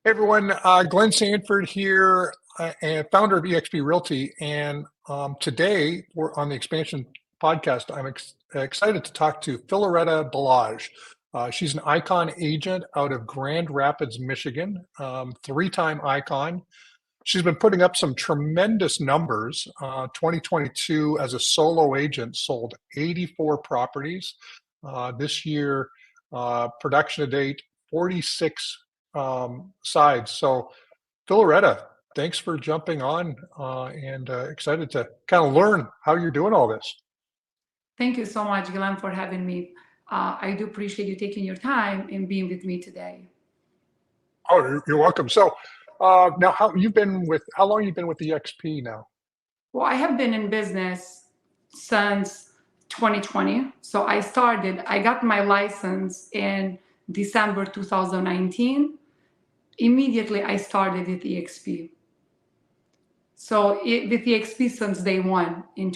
Hey everyone, Glenn Sanford here, and founder of eXp Realty. And today we're on the Expansion podcast. I'm excited to talk to Filaretta Balaj. She's an Icon agent out of Grand Rapids, Michigan, three-time Icon. She's been putting up some tremendous numbers. 2022, as a solo agent, sold 84 properties. This year, production to date, 46 sides. So, Filaretta, thanks for jumping on and excited to kind of learn how you're doing all this. Thank you so much, Glenn, for having me. I do appreciate you taking your time and being with me today. Oh, you're welcome. So, now how long you been with EXP now? Well, I have been in business since 2020. So I got my license in December 2019. Immediately, I started with EXP. So with EXP since day one in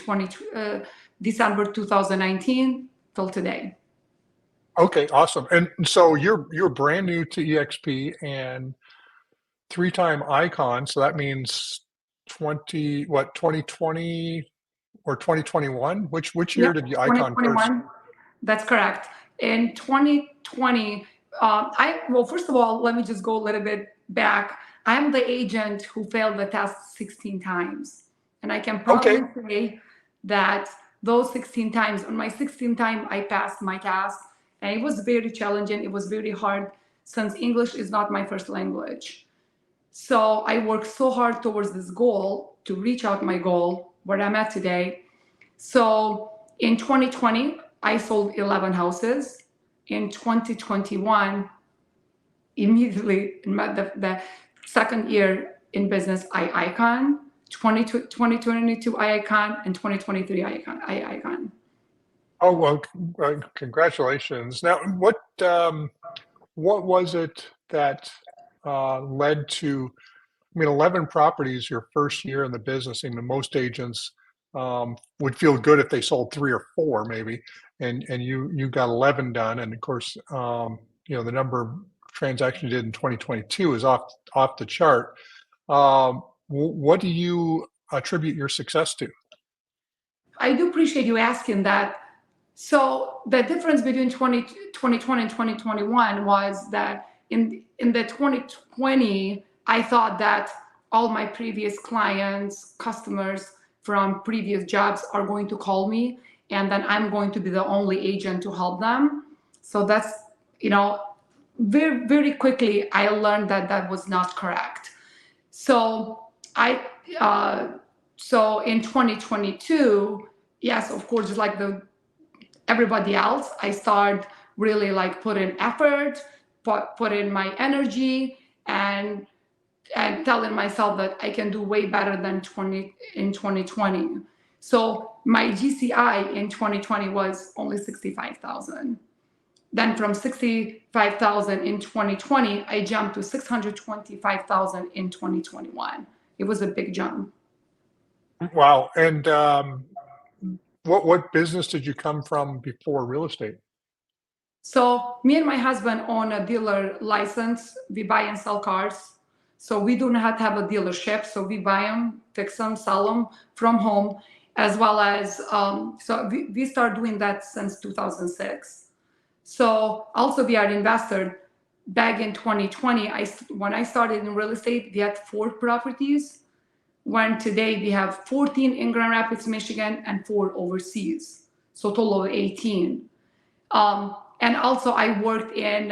December 2019 till today. Okay, awesome. And so you're brand new to EXP and three-time Icon. So that means 2020 or 2021? Which year Yep, did you Icon first? 2021. That's correct. In 2020, well, first of all, let me just go a little bit back. I'm the agent who failed the test 16 times. And I can proudly Okay. say that those 16 times, on my 16th time, I passed my test. And it was very challenging. It was very hard since English is not my first language. So I worked so hard towards this goal to reach out my goal, where I'm at today. So in 2020, I sold 11 houses. In 2021, immediately in the second year in business, I Icon. 2022 I Icon, and 2023 I Icon. Oh, well, congratulations. Now, what was it that led to, I mean, 11 properties your first year in the business? I mean, most agents would feel good if they sold three or four maybe, and you got 11 done. And of course, the number of transactions you did in 2022 is off the chart. What do you attribute your success to? I do appreciate you asking that. So the difference between 2020 and 2021 was that in the 2020, I thought that all my previous clients, customers from previous jobs are going to call me, and then I'm going to be the only agent to help them. So that's, very, very quickly, I learned that that was not correct. So so in 2022, yes, of course, just like everybody else, I started really like put in effort, put in my energy, and telling myself that I can do way better than 2020. So my GCI in 2020 was only 65,000. Then from 65,000 in 2020, I jumped to 625,000 in 2021. It was a big jump. Wow. And what business did you come from before real estate? So me and my husband own a dealer license. We buy and sell cars. So we do not have a dealership. So we buy them, fix them, sell them from home, as well as, so we started doing that since 2006. So also we are investor. Back in 2020, when I started in real estate, we had 4 properties. When today we have 14 in Grand Rapids, Michigan, and 4 overseas. So total of 18. And also I worked in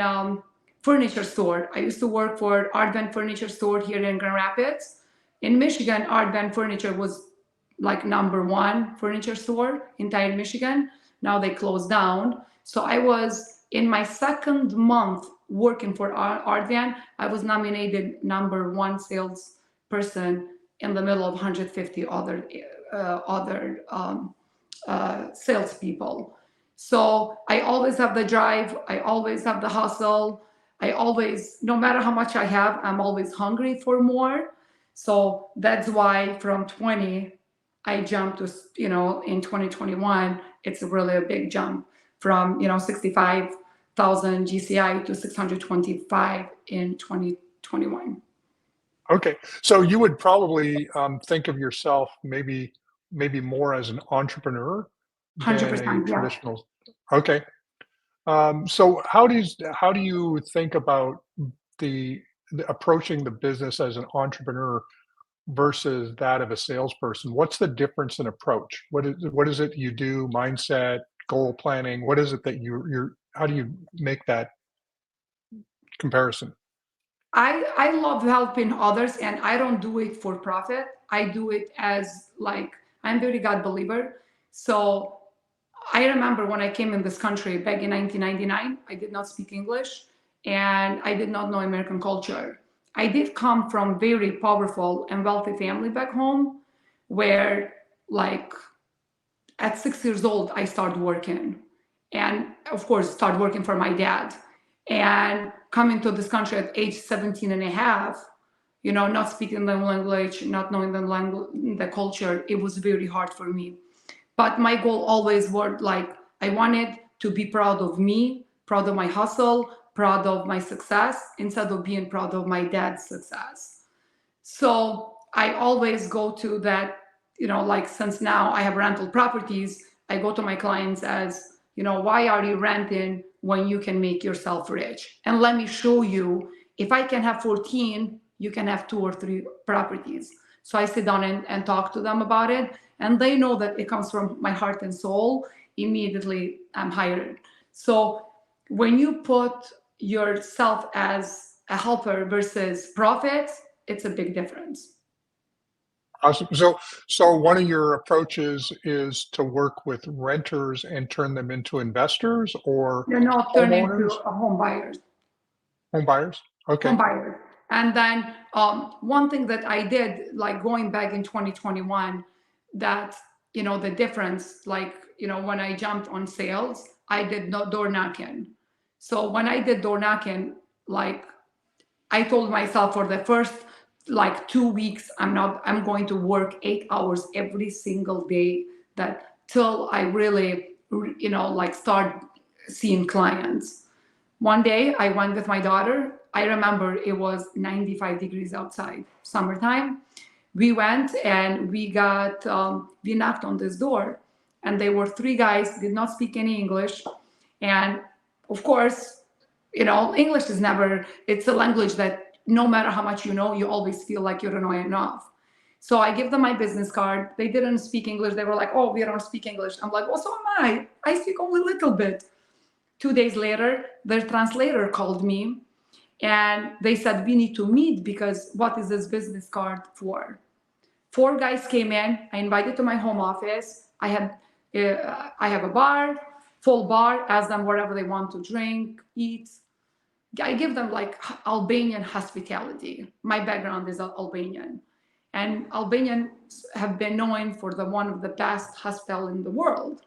furniture store. I used to work for Art Van Furniture Store here in Grand Rapids. In Michigan, Art Van Furniture was like #1 furniture store in entire Michigan. Now they closed down. So I was in my second month working for Art Van. I was nominated #1 salesperson in the middle of 150 other salespeople. So I always have the drive. I always have the hustle. No matter how much I have, I'm always hungry for more. So that's why from 20, I jumped to, in 2021, it's really a big jump from, 65,000 GCI to 625 in 2021. Okay, so you would probably think of yourself maybe more as an entrepreneur than a 100%, yeah. traditional. Okay, so how do you think about the approaching the business as an entrepreneur versus that of a salesperson? What's the difference in approach? What is it you do? Mindset, goal planning. What is it that you're? How do you make that comparison? I love helping others, and I don't do it for profit. I do it as like, I'm very God believer. So I remember when I came in this country back in 1999, I did not speak English and I did not know American culture. I did come from very powerful and wealthy family back home where, like, at 6 years old, I started working, and of course started working for my dad. And coming to this country at age 17 and a half, not speaking the language, not knowing the language, the culture, it was very hard for me. But my goal always was like, I wanted to be proud of me, proud of my hustle, proud of my success, instead of being proud of my dad's success. So I always go to that, like, since now I have rental properties, I go to my clients as, why are you renting when you can make yourself rich? And let me show you, if I can have 14, you can have 2 or 3 properties. So I sit down and talk to them about it, and they know that it comes from my heart and soul. Immediately I'm hired. So when you put yourself as a helper versus profit, it's a big difference. Awesome. So one of your approaches is to work with renters and turn them into investors or They're not turn into homeowners, a home buyers. home buyers. Okay. Home buyers. And then one thing that I did, like going back in 2021, that, the difference, like, when I jumped on sales, I did no door knocking. So when I did door knocking, like, I told myself for the first like 2 weeks, I'm going to work 8 hours every single day, that till I really, like, start seeing clients. One day I went with my daughter. I remember it was 95 degrees outside, summertime. We went and we knocked on this door, and there were 3 guys, did not speak any English. And of course, English is never, it's a language that no matter how much you know, you always feel like you don't know enough. So I give them my business card. They didn't speak English. They were like, oh, we don't speak English. I'm like, well, so am I. I speak only a little bit. 2 days later, their translator called me and they said, we need to meet, because what is this business card for? 4 guys came in. I invited to my home office. I have a bar, full bar, ask them whatever they want to drink, eat. I give them like Albanian hospitality. My background is Albanian. And Albanians have been known for one of the best hospital in the world.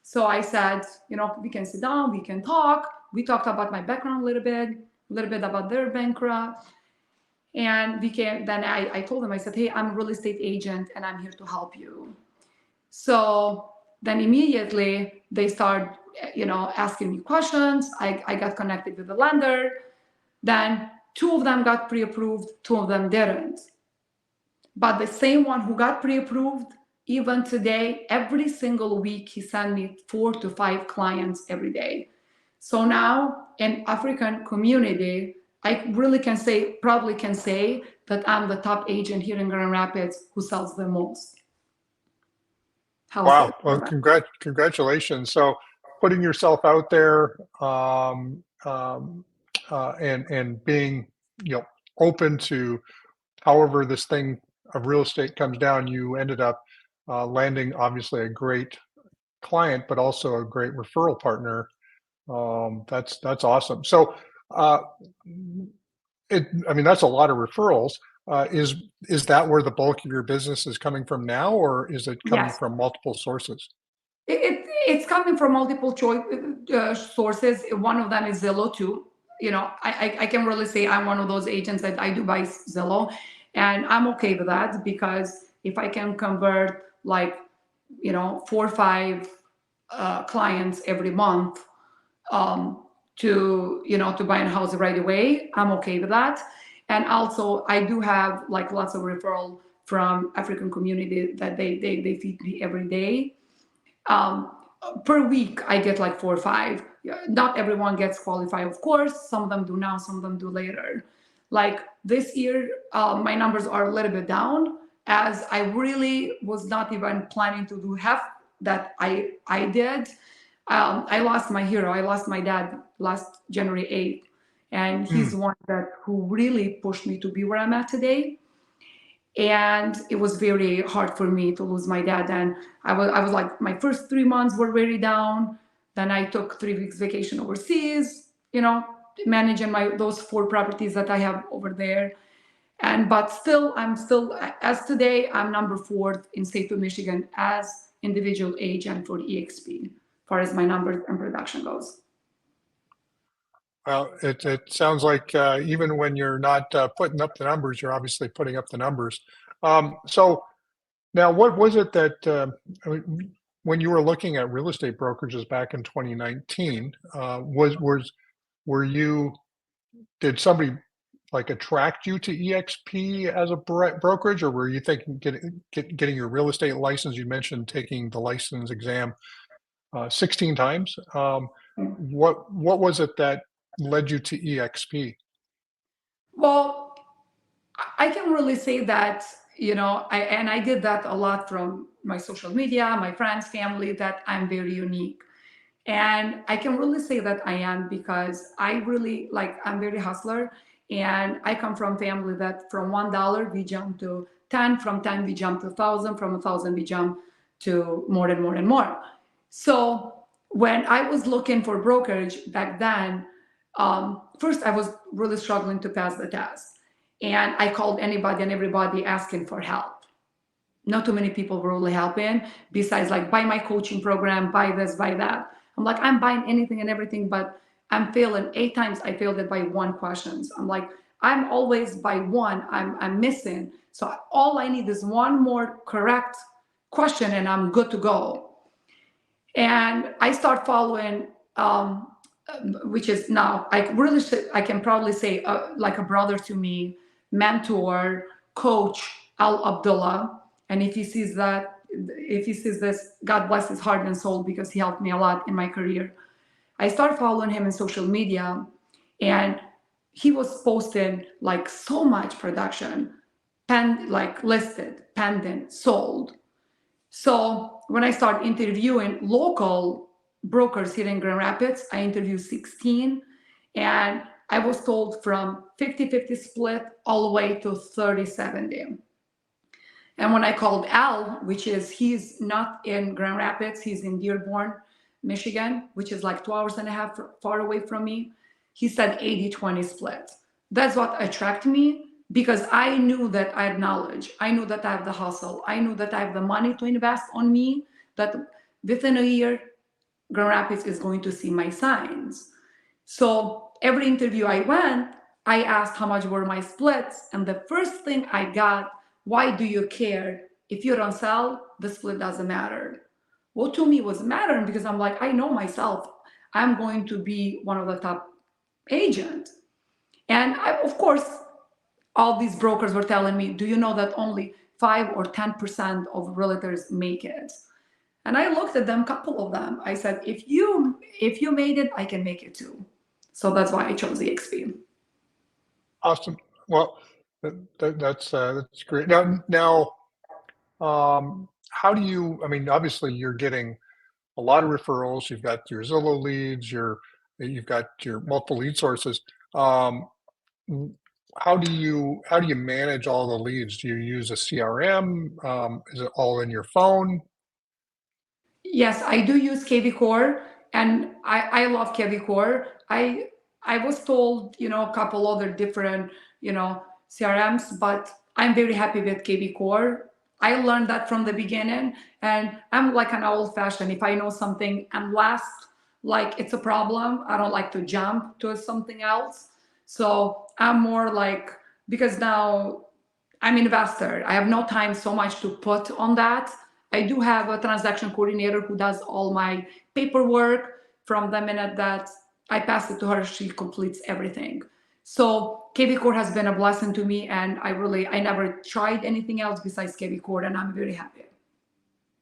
So I said, we can sit down, we can talk. We talked about my background a little bit about their background. And then I told them, I said, hey, I'm a real estate agent and I'm here to help you. So then immediately they start, asking me questions. I got connected with the lender. Then 2 of them got pre-approved, 2 of them didn't. But the same one who got pre-approved, even today, every single week, he sent me 4 to 5 clients every day. So now in African community, I really proudly can say that I'm the top agent here in Grand Rapids who sells the most. Wow. Well, congratulations. So putting yourself out there, and being, open to however this thing of real estate comes down, you ended up landing obviously a great client, but also a great referral partner. That's awesome. So, that's a lot of referrals. Is that where the bulk of your business is coming from now, or is it coming Yes. from multiple sources? It's coming from multiple sources. One of them is Zillow too. I can really say I'm one of those agents that I do buy Zillow, and I'm okay with that, because if I can convert like 4 or 5 clients every month to buy a house right away, I'm okay with that. And also I do have like lots of referral from African community that they feed me every day. Um, per week, I get like 4 or 5. Not everyone gets qualified, of course. Some of them do now, some of them do later. Like this year, my numbers are a little bit down, as I really was not even planning to do half that I did. I lost my hero. I lost my dad last January 8th, and he's Mm. the one that who really pushed me to be where I'm at today. And it was very hard for me to lose my dad. And I was like, my first 3 months were very down. Then I took 3 weeks vacation overseas, managing those 4 properties that I have over there. And but still, I'm still, as today, I'm number 4 in state of Michigan as individual agent for EXP, as far as my numbers and production goes. Well, it sounds like even when you're not putting up the numbers, you're obviously putting up the numbers. So now, what was it that I mean, when you were looking at real estate brokerages back in 2019? Were you did somebody like attract you to EXP as a brokerage, or were you thinking getting your real estate license? You mentioned taking the license exam 16 times. What was it that led you to EXP? Well, I can really say that, I did that a lot from my social media, my friends, family, that I'm very unique. And I can really say that I am, because I really I'm very hustler, and I come from family that from $1 we jump to 10, from 10 we jump to 1,000, from 1,000 we jump to more and more and more. So when I was looking for brokerage back then, first I was really struggling to pass the test, and I called anybody and everybody asking for help. Not too many people were really helping, besides like buy my coaching program, buy this, buy that. I'm like, I'm buying anything and everything, but I'm failing 8 times. I failed it by 1 questions. I'm like, I'm always by one, I'm missing. So all I need is one more correct question and I'm good to go. And I start following, which is now I can probably say like a brother to me, mentor, coach Al Abdullah. And if he sees this, God bless his heart and soul, because he helped me a lot in my career. I started following him in social media, and he was posting like so much production, like listed, pending, sold. So when I started interviewing local brokers here in Grand Rapids, I interviewed 16, and I was told from 50-50 split all the way to 30-70. And when I called Al, he's not in Grand Rapids, he's in Dearborn, Michigan, which is like 2.5 hours far away from me, he said 80-20 split. That's what attracted me, because I knew that I had knowledge. I knew that I have the hustle. I knew that I have the money to invest on me, that within a year, Grand Rapids is going to see my signs. So every interview I went, I asked how much were my splits. And the first thing I got, why do you care? If you don't sell, the split doesn't matter. Well, to me was mattering, because I'm like, I know myself, I'm going to be one of the top agents. And of course, all these brokers were telling me, do you know that only 5 or 10% of realtors make it? And I looked at them, a couple of them. I said, if you made it, I can make it too. So that's why I chose EXP. Awesome. Well, that's great. Now, how do you? I mean, obviously, you're getting a lot of referrals. You've got your Zillow leads. You've got your multiple lead sources. Um, how do you manage all the leads? Do you use a CRM? Is it all in your phone? Yes, I do use KV Core, and I love KV Core. I was told, a couple other different, CRMs, but I'm very happy with KV Core. I learned that from the beginning, and I'm like an old fashioned. If I know something and last, like it's a problem, I don't like to jump to something else. So I'm more like, because now I'm an investor, I have no time so much to put on that. I do have a transaction coordinator who does all my paperwork. From the minute that I pass it to her, she completes everything. So KB Core has been a blessing to me, and I never tried anything else besides KB Core, and I'm very happy.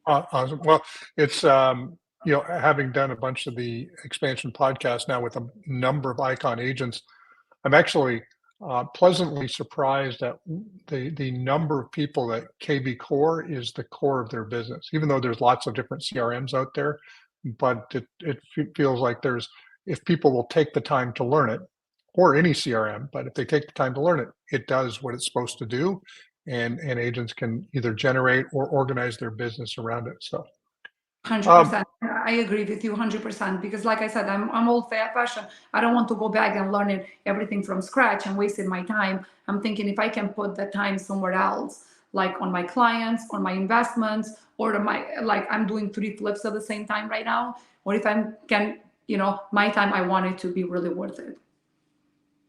Awesome. Well, it's having done a bunch of the expansion podcasts now with a number of Icon agents, I'm actually pleasantly surprised at the number of people that KB Core is the core of their business. Even though there's lots of different CRMs out there, but it feels like there's if people will take the time to learn it, or any CRM, but if they take the time to learn it, it does what it's supposed to do, and agents can either generate or organize their business around it. So, um, 100%. I agree with you 100% because, like I said, I'm old fashioned. I don't want to go back and learning everything from scratch and wasting my time. I'm thinking if I can put the time somewhere else, like on my clients, on my investments, or like I'm doing 3 flips at the same time right now, or if I can, my time, I want it to be really worth it.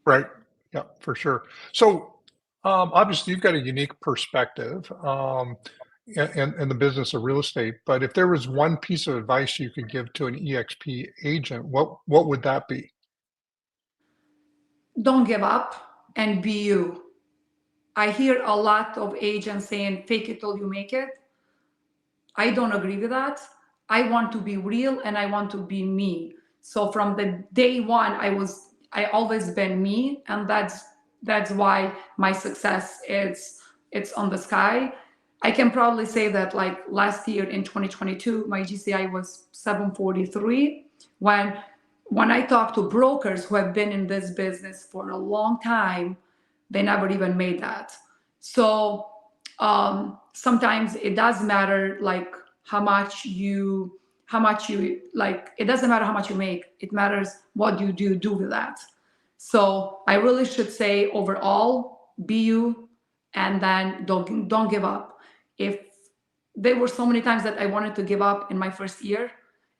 right, yeah, for sure. So, obviously, you've got a unique perspective. In the business of real estate. But if there was one piece of advice you could give to an EXP agent, what would that be? Don't give up and be you. I hear a lot of agents saying, fake it till you make it. I don't agree with that. I want to be real and I want to be me. So from the day one, I always been me, and that's why my success is it's on the sky. I can probably say that like last year in 2022, my GCI was 743. When I talk to brokers who have been in this business for a long time, they never even made that. So sometimes it does matter like how much you like. It doesn't matter how much you make. It matters what you do with that. So I really should say overall, be you, and then don't give up. If there were so many times that I wanted to give up in my first year,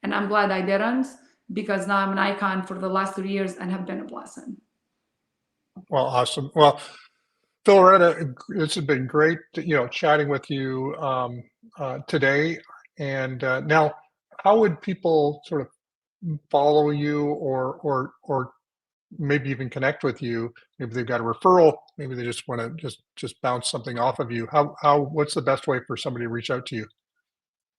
and I'm glad I didn't, because now I'm an icon for the last 3 years and have been a blessing. Well, awesome. Well, Phil Loretta, this has been great, chatting with you today. And now, how would people sort of follow you, or maybe even connect with you? Maybe they've got a referral. Maybe they just want to just bounce something off of you. What's the best way for somebody to reach out to you?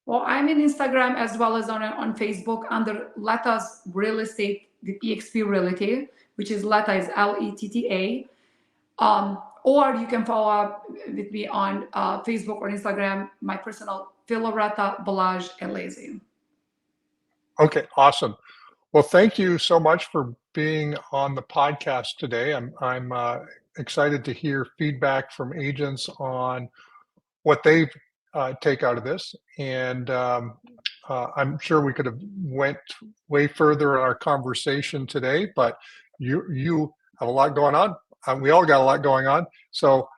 Well, I'm in Instagram as well as on Facebook under Leta's Real Estate, the EXP Realty, which is Leta is Letta. Or you can follow up with me on Facebook or Instagram, my personal Filoretta Balaj Elezi. Okay, awesome. Well, thank you so much for being on the podcast today. I'm excited to hear feedback from agents on what they take out of this, and I'm sure we could have went way further in our conversation today. But you have a lot going on. We all got a lot going on. So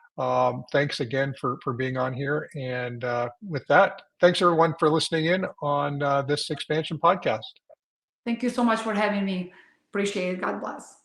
thanks again for being on here. And with that, thanks everyone for listening in on this expansion podcast. Thank you so much for having me. Appreciate it. God bless.